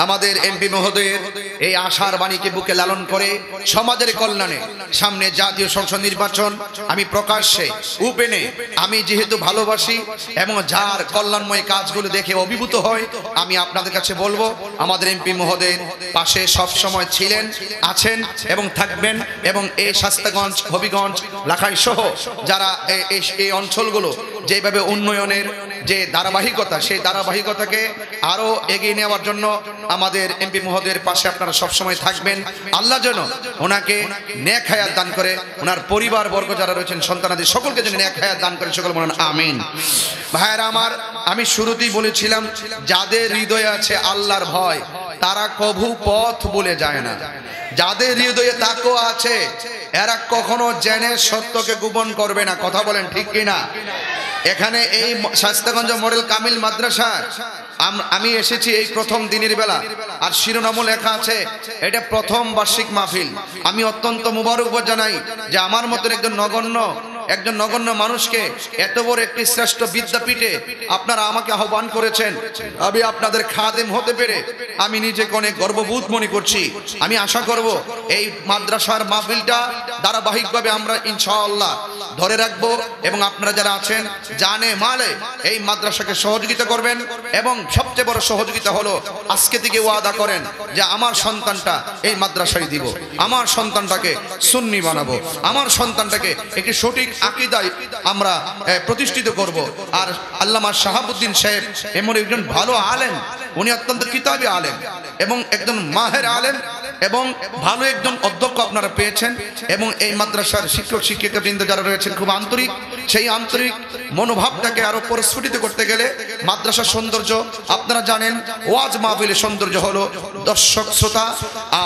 আমাদের এমপি মহোদয়ের এই আশার বাণীকে বুকে লালন করে সমাজের কল্যাণে সামনে জাতীয় সংসদ নির্বাচন আমি প্রকাশ্যে ওপেনে আমি যেহেতু ভালোবাসি এবং যার কল্যাণময় কাজগুলো দেখে অভিভূত হয়, আমি আপনাদের কাছে বলবো আমাদের এমপি মহোদয়ের পাশে সব সময় ছিলেন, আছেন এবং থাকবেন। এবং এই শাস্তাগঞ্জ, হবিগঞ্জ, লাখাই সহ যারা এই অঞ্চলগুলো যেভাবে উন্নয়নের যে ধারাবাহিকতা, সেই ধারাবাহিকতাকে আরো এগিয়ে নেওয়ার জন্য আমাদের এমপি মহোদয়ের পাশে আপনারা সবসময় থাকবেন। আল্লাহ যেন ওনাকে নেক হায়াত দান করে, ওনার পরিবার বর্গ যারা রয়েছেন সন্তানাদি সকলকে যেন নেক হায়াত দান করে, সকল বলেন আমিন। ভাইয়েরা আমার, আমি শুরুতেই বলেছিলাম যাদের হৃদয়ে আছে আল্লাহর ভয় তারা কভু পথ ভুলে যায় না। যাদের হৃদয়ে তাকওয়া আছে এরা কখনো জেনে সত্যকে গোপন করবে না। কথা বলেন ঠিক কিনা? এখানে এই শাস্তাগঞ্জ মডেল কামিল মাদ্রাসা আমি এসেছি এই প্রথম দিনের বেলা, আর শিরোনামও লেখা আছে এটা প্রথম বার্ষিক মাহফিল। আমি অত্যন্ত মুবারকবাদ জানাই যে আমার মতন একজন নগণ্য মানুষকে এত বড় একটি শ্রেষ্ঠ বিদ্যাপীঠে আপনারা আমাকে আহ্বান করেছেন। আমি আপনাদের খাদেম হতে পেরে আমি নিজেকে অনেক গর্ববোধ মনে করছি। আমি আশা করব এই মাদ্রাসার মাহফিলটা ধারাবাহিকভাবে আমরা ইনশাআল্লাহ ধরে রাখবো এবং আপনারা যারা আছেন জানে মালে এই মাদ্রাসাকে সহযোগিতা করবেন। এবং সবচেয়ে বড় সহযোগিতা হলো আজকে থেকে ওয়াদা করেন যে আমার সন্তানটা এই মাদ্রাসায় দিব, আমার সন্তানটাকে সুন্নি বানাবো, আমার সন্তানটাকে একটি সঠিক আকীদায় আমরা প্রতিষ্ঠিত করব। আর আল্লামা শাহাবুদ্দিন সাহেব এমন একজন ভালো আলেম, উনি অত্যন্ত কিতাবী আলেম এবং একজন মাহের আলেম এবং ভালো একজন অধ্যক্ষ আপনারা পেয়েছেন। এবং এই মাদ্রাসার শিক্ষক শিক্ষিকাবৃন্দ যারা রয়েছেন খুব আন্তরিক। সেই আন্তরিক মনোভাবটাকে আরো প্রস্ফুটিত করতে গেলে মাদ্রাসার সৌন্দর্য আপনারা জানেন, ওয়াজ মাহফিলের সৌন্দর্য হলো দর্শক শ্রোতা,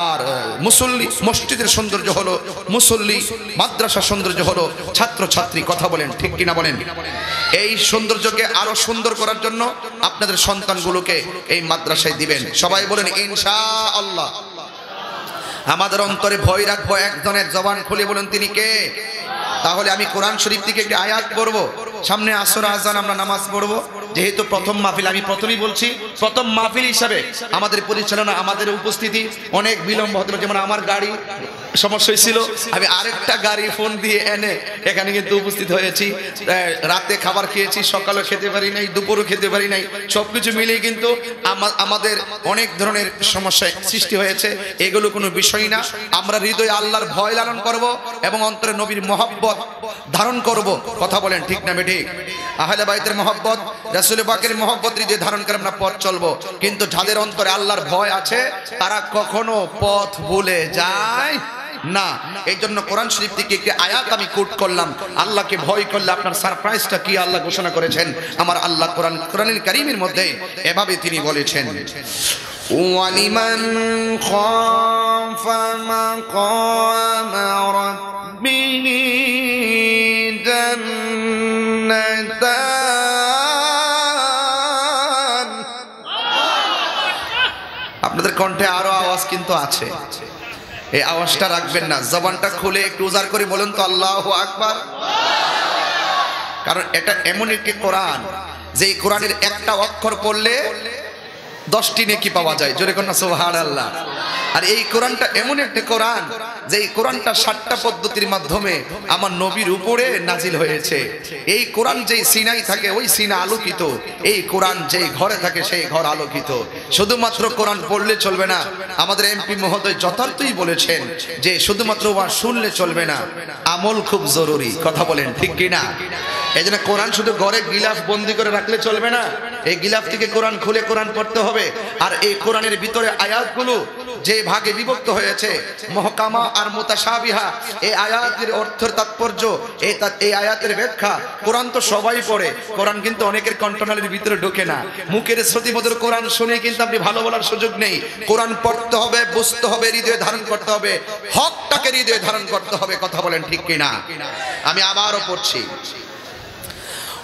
আর মুসল্লি মসজিদের সৌন্দর্য হলো মুসল্লি, মাদ্রাসার সৌন্দর্য হলো ছাত্র ছাত্রী। কথা বলেন ঠিক কিনা বলেন? এই সৌন্দর্যকে আরো সুন্দর করার জন্য আপনাদের সন্তানগুলোকে এই মাদ্রাসায় দিবেন। সবাই বলেন ইনশাআল্লাহ। আমাদের অন্তরে ভয় রাখবো, একজনের জবান খুলে বলেন তিনি কে? তাহলে আমি কোরআন শরীফ থেকে একটি আয়াত পড়ব, সামনে আসর আজান আমরা নামাজ পড়ব। যেহেতু প্রথম মাহফিল, আমি প্রথমেই বলছি প্রথম মাহফিল হিসাবে আমাদের পরিচালনা, আমাদের উপস্থিতি অনেক বিলম্ব হতে পারে। যেমন আমার গাড়ি সমস্যা হয়েছিল, আমি আরেকটা গাড়ি ফোন দিয়ে এনে এখানে কিন্তু উপস্থিত হয়েছি। রাতে খাবার খেয়েছি, সকালে খেতে পারি নাই, দুপুরও খেতে পারি নাই, সবকিছু মিলিয়ে কিন্তু আমাদের অনেক ধরনের সমস্যা সৃষ্টি হয়েছে। এগুলো কোনো বিষয় না। আমরা হৃদয়ে আল্লাহর ভয় লালন করব এবং অন্তরে নবীর মহব্বত ধারণ করব। কথা বলেন ঠিক না বেঠিক? আহলে বাইতের মহব্বত, রাসূল পাকের মহব্বত হৃদয়ে ধারণ করে আমরা পথ চলবো। কিন্তু যাদের অন্তরে আল্লাহর ভয় আছে তারা কখনো পথ ভুলে যায় না। এই জন্য কোরআন শরীফ থেকে একটি আয়াত আমি কোট করলাম। আল্লাহকে ভয় করলে আপনার সারপ্রাইজটা কি আল্লাহ ঘোষণা করেছেন। আমার আল্লাহ কোরআনুল কারীমের মধ্যে এভাবে তিনি বলেছেন, ওয়ালিমান খাফা মাকাম রাব্বিহি জান্নাতান। আপনাদের কণ্ঠে আরো আওয়াজ কিন্তু আছে, এই আওয়াজটা রাখবেন না, জবানটা খুলে একটু উজাড় করে বলুন তো আল্লাহু আকবার। কারণ এটা এমন একটি কোরআন যে এই কোরআনের একটা অক্ষর পড়লে 10টি নেকি পাওয়া যায়। জোরে কোন সুবহানাল্লাহ। আর এই কোরআনটা এমন একটা কোরআন যে এই কোরআনটা 7টা পদ্ধতির মাধ্যমে আমার নবীর উপরে নাজিল হয়েছে। এই কোরআন যেই সিনাই থাকে ওই সিনা আলোকিত, এই কোরআন যেই ঘরে থাকে সেই ঘর আলোকিত। শুধুমাত্র কোরআন পড়লে চলবে না। আমাদের এমপি মহোদয় যথার্থই বলেছেন যে শুধুমাত্র ওয়াজ শুনলে চলবে না, আমল খুব জরুরি। কথা বলেন ঠিক কিনা? এই জন্য কোরআন শুধু ঘরে গিলাফ বন্দি করে রাখলে চলবে না, এই গিলাফ থেকে কোরআন খুলে কোরআন পড়তে হবে। আর এই কোরআনের ভিতরে আয়াতগুলো যে ভাগে বিভক্ত হয়েছে, মুহকামা আর মুতাশাবিহা, এই আয়াতের অর্থের তাৎপর্য, এই আয়াতের ব্যাখ্যা, কোরআন তো সবাই পড়ে, কোরআন কিন্তু অনেকের কণ্ঠনালীর ভিতরে ঢোকে না। মুখের শ্রুতিমধুর কোরআন শুনে কিন্তু আপনি ভালো বলার সুযোগ নেই। কোরআন পড়তে হবে, বুঝতে হবে, হৃদয়ে ধারণ করতে হবে, হকটাকে হৃদয়ে ধারণ করতে হবে। কথা বলেন ঠিক কিনা? আমি আবারও পড়ছি,